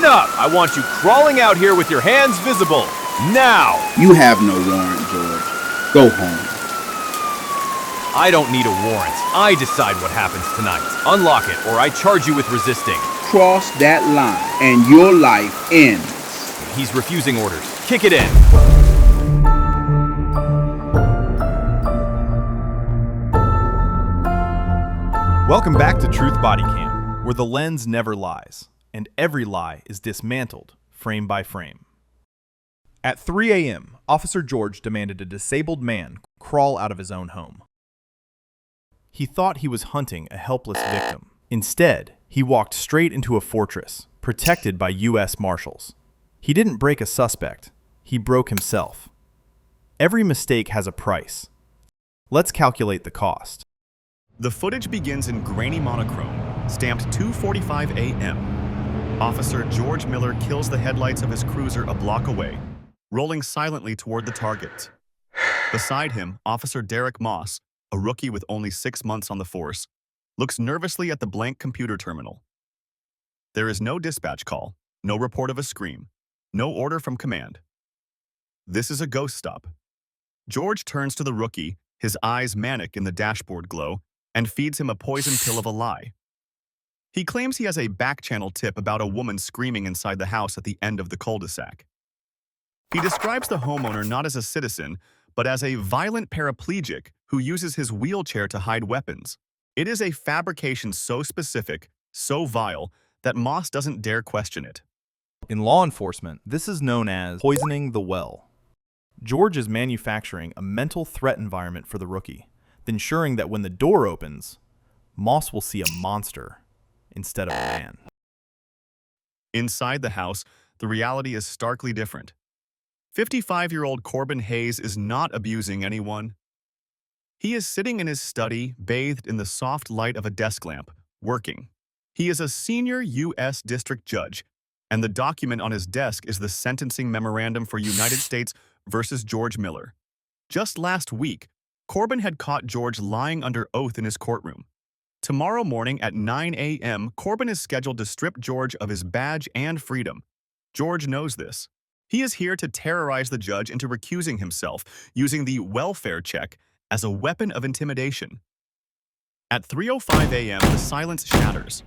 Listen up! I want you crawling out here with your hands visible. Now! You have no warrant, George. Go home. I don't need a warrant. I decide what happens tonight. Unlock it, or I charge you with resisting. Cross that line, and your life ends. He's refusing orders. Kick it in. Welcome back to Truth Bodycam, where the lens never lies, and every lie is dismantled, frame by frame. At 3 a.m., Officer George demanded a disabled man crawl out of his own home. He thought he was hunting a helpless victim. Instead, he walked straight into a fortress, protected by U.S. Marshals. He didn't break a suspect, he broke himself. Every mistake has a price. Let's calculate the cost. The footage begins in grainy monochrome, stamped 2:45 a.m. Officer George Miller kills the headlights of his cruiser a block away, rolling silently toward the target. Beside him, Officer Derek Moss, a rookie with only 6 months on the force, looks nervously at the blank computer terminal. There is no dispatch call, no report of a scream, no order from command. This is a ghost stop. George turns to the rookie, his eyes manic in the dashboard glow, and feeds him a poison pill of a lie. He claims he has a back-channel tip about a woman screaming inside the house at the end of the cul-de-sac. He describes the homeowner not as a citizen, but as a violent paraplegic who uses his wheelchair to hide weapons. It is a fabrication so specific, so vile, that Moss doesn't dare question it. In law enforcement, this is known as poisoning the well. George is manufacturing a mental threat environment for the rookie, ensuring that when the door opens, Moss will see a monster instead of a man. Inside the house, the reality is starkly different. 55-year-old Corbin Hayes is not abusing anyone. He is sitting in his study, bathed in the soft light of a desk lamp, working. He is a senior U.S. district judge, and the document on his desk is the sentencing memorandum for United States versus George Miller. Just last week, Corbin had caught George lying under oath in his courtroom. Tomorrow morning at 9 a.m., Corbin is scheduled to strip George of his badge and freedom. George knows this. He is here to terrorize the judge into recusing himself, using the welfare check as a weapon of intimidation. At 3:05 a.m., the silence shatters.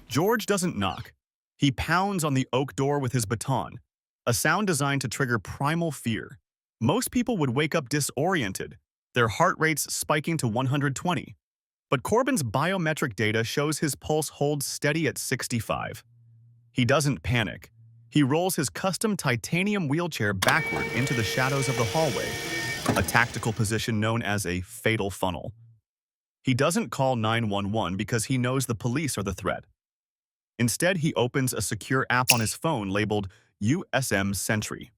George doesn't knock. He pounds on the oak door with his baton, a sound designed to trigger primal fear. Most people would wake up disoriented, their heart rates spiking to 120. But Corbin's biometric data shows his pulse holds steady at 65. He doesn't panic. He rolls his custom titanium wheelchair backward into the shadows of the hallway, a tactical position known as a fatal funnel. He doesn't call 911 because he knows the police are the threat. Instead, he opens a secure app on his phone labeled USM Sentry.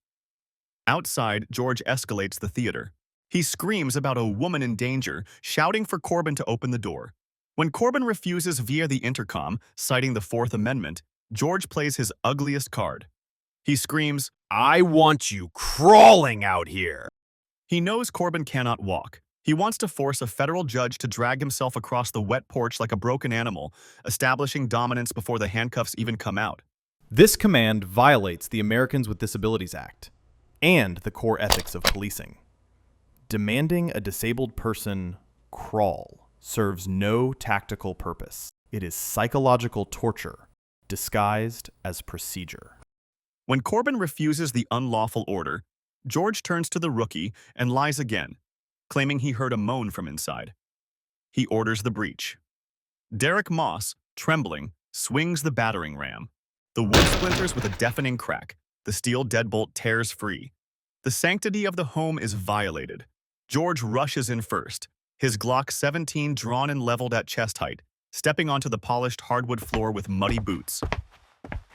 Outside, George escalates the theater. He screams about a woman in danger, shouting for Corbin to open the door. When Corbin refuses via the intercom, citing the Fourth Amendment, George plays his ugliest card. He screams, I want you crawling out here. He knows Corbin cannot walk. He wants to force a federal judge to drag himself across the wet porch like a broken animal, establishing dominance before the handcuffs even come out. This command violates the Americans with Disabilities Act and the core ethics of policing. Demanding a disabled person crawl serves no tactical purpose. It is psychological torture disguised as procedure. When Corbin refuses the unlawful order, George turns to the rookie and lies again, claiming he heard a moan from inside. He orders the breach. Derek Moss, trembling, swings the battering ram. The wood splinters with a deafening crack. The steel deadbolt tears free. The sanctity of the home is violated. George rushes in first, his Glock 17 drawn and leveled at chest height, stepping onto the polished hardwood floor with muddy boots.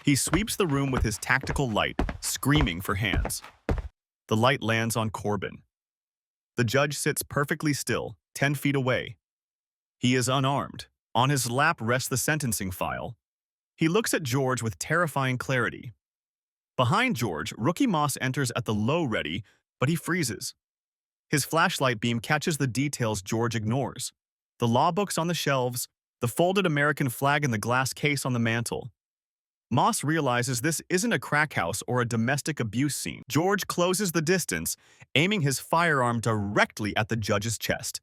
He sweeps the room with his tactical light, screaming for hands. The light lands on Corbin. The judge sits perfectly still, 10 feet away. He is unarmed. On his lap rests the sentencing file. He looks at George with terrifying clarity. Behind George, rookie Moss enters at the low ready, but he freezes. His flashlight beam catches the details George ignores. The law books on the shelves, the folded American flag in the glass case on the mantel. Moss realizes this isn't a crack house or a domestic abuse scene. George closes the distance, aiming his firearm directly at the judge's chest.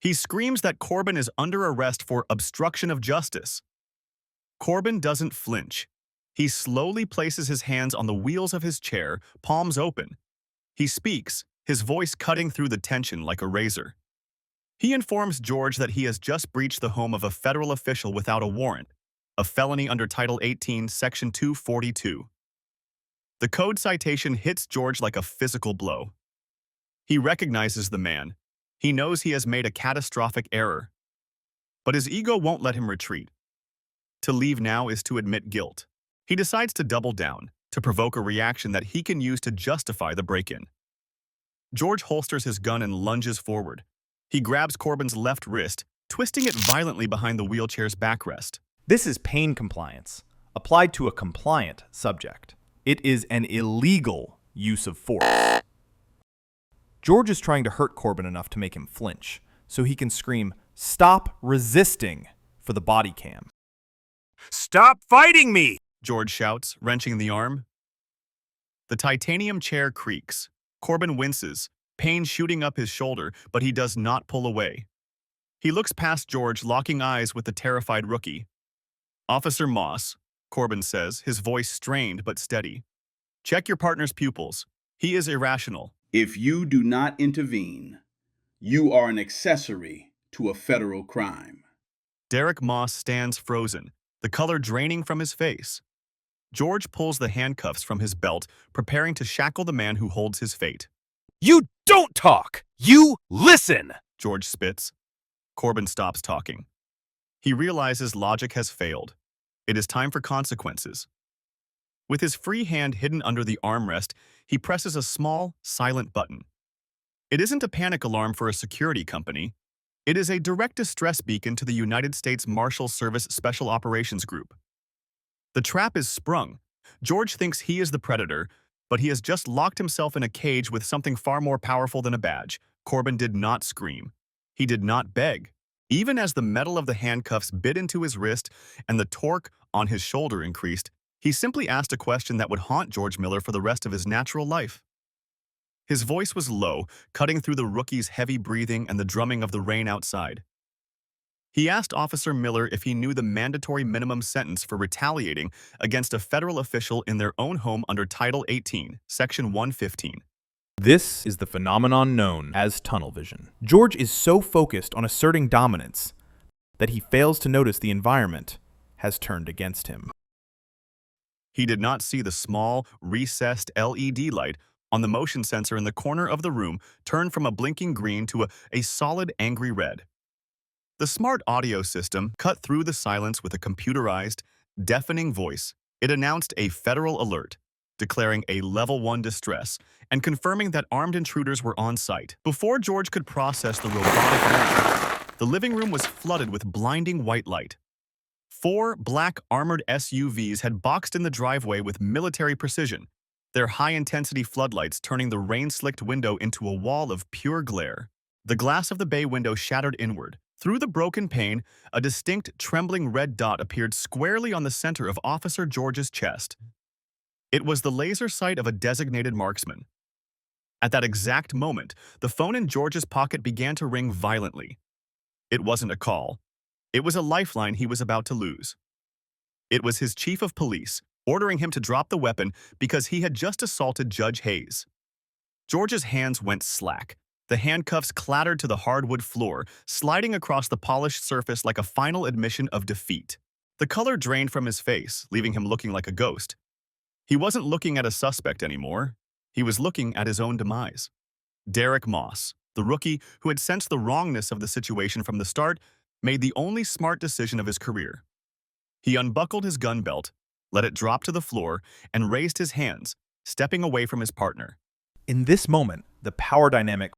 He screams that Corbin is under arrest for obstruction of justice. Corbin doesn't flinch. He slowly places his hands on the wheels of his chair, palms open. He speaks, his voice cutting through the tension like a razor. He informs George that he has just breached the home of a federal official without a warrant, a felony under Title 18, Section 242. The code citation hits George like a physical blow. He recognizes the man. He knows he has made a catastrophic error. But his ego won't let him retreat. To leave now is to admit guilt. He decides to double down, to provoke a reaction that he can use to justify the break-in. George holsters his gun and lunges forward. He grabs Corbin's left wrist, twisting it violently behind the wheelchair's backrest. This is pain compliance, applied to a compliant subject. It is an illegal use of force. George is trying to hurt Corbin enough to make him flinch, so he can scream, "Stop resisting," for the body cam. Stop fighting me! George shouts, wrenching the arm. The titanium chair creaks. Corbin winces, pain shooting up his shoulder, but he does not pull away. He looks past George, locking eyes with the terrified rookie. "Officer Moss," Corbin says, his voice strained but steady. "Check your partner's pupils. He is irrational." If you do not intervene, you are an accessory to a federal crime. Derek Moss stands frozen, the color draining from his face. George pulls the handcuffs from his belt, preparing to shackle the man who holds his fate. You don't talk! You listen! George spits. Corbin stops talking. He realizes logic has failed. It is time for consequences. With his free hand hidden under the armrest, he presses a small, silent button. It isn't a panic alarm for a security company. It is a direct distress beacon to the United States Marshal Service Special Operations Group. The trap is sprung. George thinks he is the predator, but he has just locked himself in a cage with something far more powerful than a badge. Corbin did not scream. He did not beg. Even as the metal of the handcuffs bit into his wrist and the torque on his shoulder increased, he simply asked a question that would haunt George Miller for the rest of his natural life. His voice was low, cutting through the rookie's heavy breathing and the drumming of the rain outside. He asked Officer Miller if he knew the mandatory minimum sentence for retaliating against a federal official in their own home under Title 18, Section 115. This is the phenomenon known as tunnel vision. George is so focused on asserting dominance that he fails to notice the environment has turned against him. He did not see the small, recessed LED light on the motion sensor in the corner of the room turn from a blinking green to a solid, angry red. The smart audio system cut through the silence with a computerized, deafening voice. It announced a federal alert, declaring a Level 1 distress and confirming that armed intruders were on site. Before George could process the robotic warning, the living room was flooded with blinding white light. 4 black armored SUVs had boxed in the driveway with military precision, their high-intensity floodlights turning the rain-slicked window into a wall of pure glare. The glass of the bay window shattered inward. Through the broken pane, a distinct, trembling red dot appeared squarely on the center of Officer George's chest. It was the laser sight of a designated marksman. At that exact moment, the phone in George's pocket began to ring violently. It wasn't a call. It was a lifeline he was about to lose. It was his chief of police, ordering him to drop the weapon because he had just assaulted Judge Hayes. George's hands went slack. The handcuffs clattered to the hardwood floor, sliding across the polished surface like a final admission of defeat. The color drained from his face, leaving him looking like a ghost. He wasn't looking at a suspect anymore. He was looking at his own demise. Derek Moss, the rookie who had sensed the wrongness of the situation from the start, made the only smart decision of his career. He unbuckled his gun belt, let it drop to the floor, and raised his hands, stepping away from his partner. In this moment, the power dynamic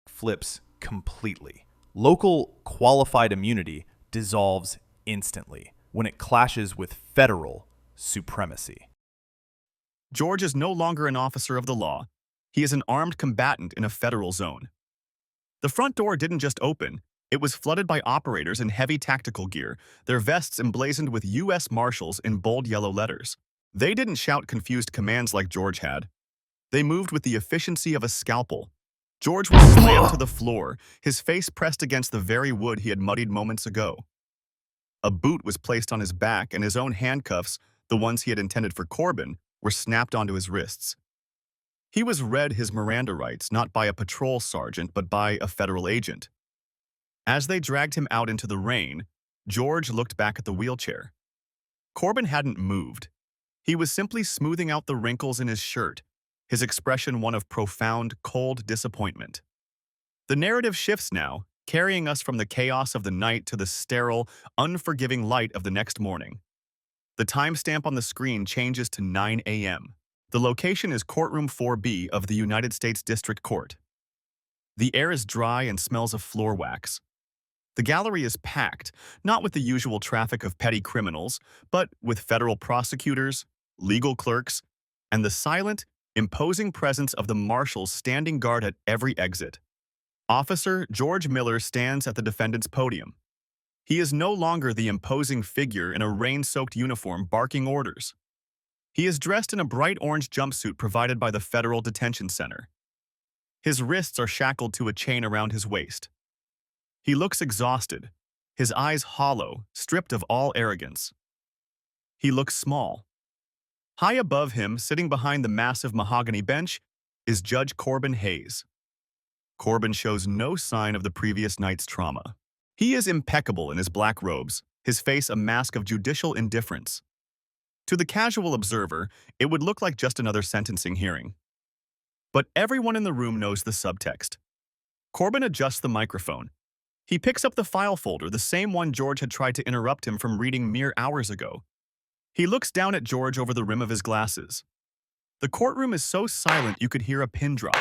flips completely. Local qualified immunity dissolves instantly when it clashes with federal supremacy. George is no longer an officer of the law. He is an armed combatant in a federal zone. The front door didn't just open, It was flooded by operators in heavy tactical gear, their vests emblazoned with U.S. Marshals in bold yellow letters. They didn't shout confused commands like George had. They moved with the efficiency of a scalpel. George was slammed to the floor, his face pressed against the very wood he had muddied moments ago. A boot was placed on his back, and his own handcuffs, the ones he had intended for Corbin, were snapped onto his wrists. He was read his Miranda rights not by a patrol sergeant but by a federal agent. As they dragged him out into the rain, George looked back at the wheelchair. Corbin hadn't moved. He was simply smoothing out the wrinkles in his shirt, his expression one of profound, cold disappointment. The narrative shifts now, carrying us from the chaos of the night to the sterile, unforgiving light of the next morning. The timestamp on the screen changes to 9 a.m. The location is Courtroom 4B of the United States District Court. The air is dry and smells of floor wax. The gallery is packed, not with the usual traffic of petty criminals, but with federal prosecutors, legal clerks, and the silent, imposing presence of the marshals standing guard at every exit. Officer George Miller stands at the defendant's podium. He is no longer the imposing figure in a rain-soaked uniform barking orders. He is dressed in a bright orange jumpsuit provided by the Federal Detention Center. His wrists are shackled to a chain around his waist. He looks exhausted, his eyes hollow, stripped of all arrogance. He looks small. High above him, sitting behind the massive mahogany bench, is Judge Corbin Hayes. Corbin shows no sign of the previous night's trauma. He is impeccable in his black robes, his face a mask of judicial indifference. To the casual observer, it would look like just another sentencing hearing. But everyone in the room knows the subtext. Corbin adjusts the microphone. He picks up the file folder, the same one George had tried to interrupt him from reading mere hours ago. He looks down at George over the rim of his glasses. The courtroom is so silent you could hear a pin drop.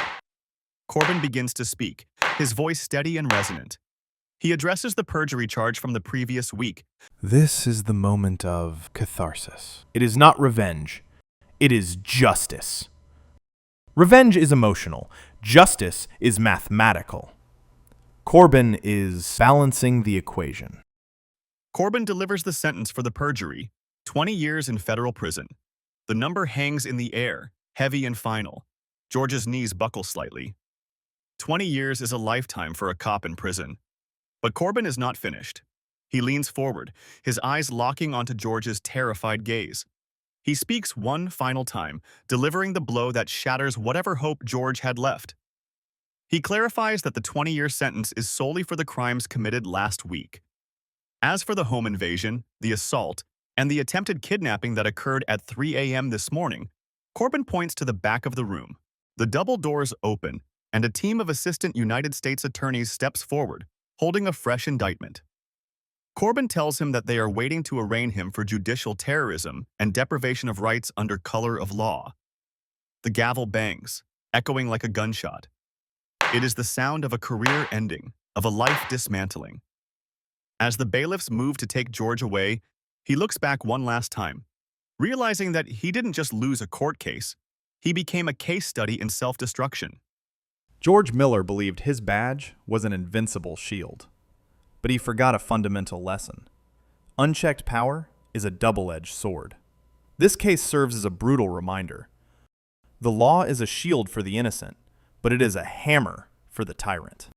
Corbin begins to speak, his voice steady and resonant. He addresses the perjury charge from the previous week. This is the moment of catharsis. It is not revenge. It is justice. Revenge is emotional. Justice is mathematical. Corbin is balancing the equation. Corbin delivers the sentence for the perjury, 20 years in federal prison. The number hangs in the air, heavy and final. George's knees buckle slightly. 20 years is a lifetime for a cop in prison. But Corbin is not finished. He leans forward, his eyes locking onto George's terrified gaze. He speaks one final time, delivering the blow that shatters whatever hope George had left. He clarifies that the 20-year sentence is solely for the crimes committed last week. As for the home invasion, the assault, and the attempted kidnapping that occurred at 3 a.m. this morning, Corbin points to the back of the room. The double doors open, and a team of assistant United States attorneys steps forward, holding a fresh indictment. Corbin tells him that they are waiting to arraign him for judicial terrorism and deprivation of rights under color of law. The gavel bangs, echoing like a gunshot. It is the sound of a career ending, of a life dismantling. As the bailiffs move to take George away, he looks back one last time, realizing that he didn't just lose a court case, he became a case study in self-destruction. George Miller believed his badge was an invincible shield. But he forgot a fundamental lesson. Unchecked power is a double-edged sword. This case serves as a brutal reminder. The law is a shield for the innocent, but it is a hammer for the tyrant.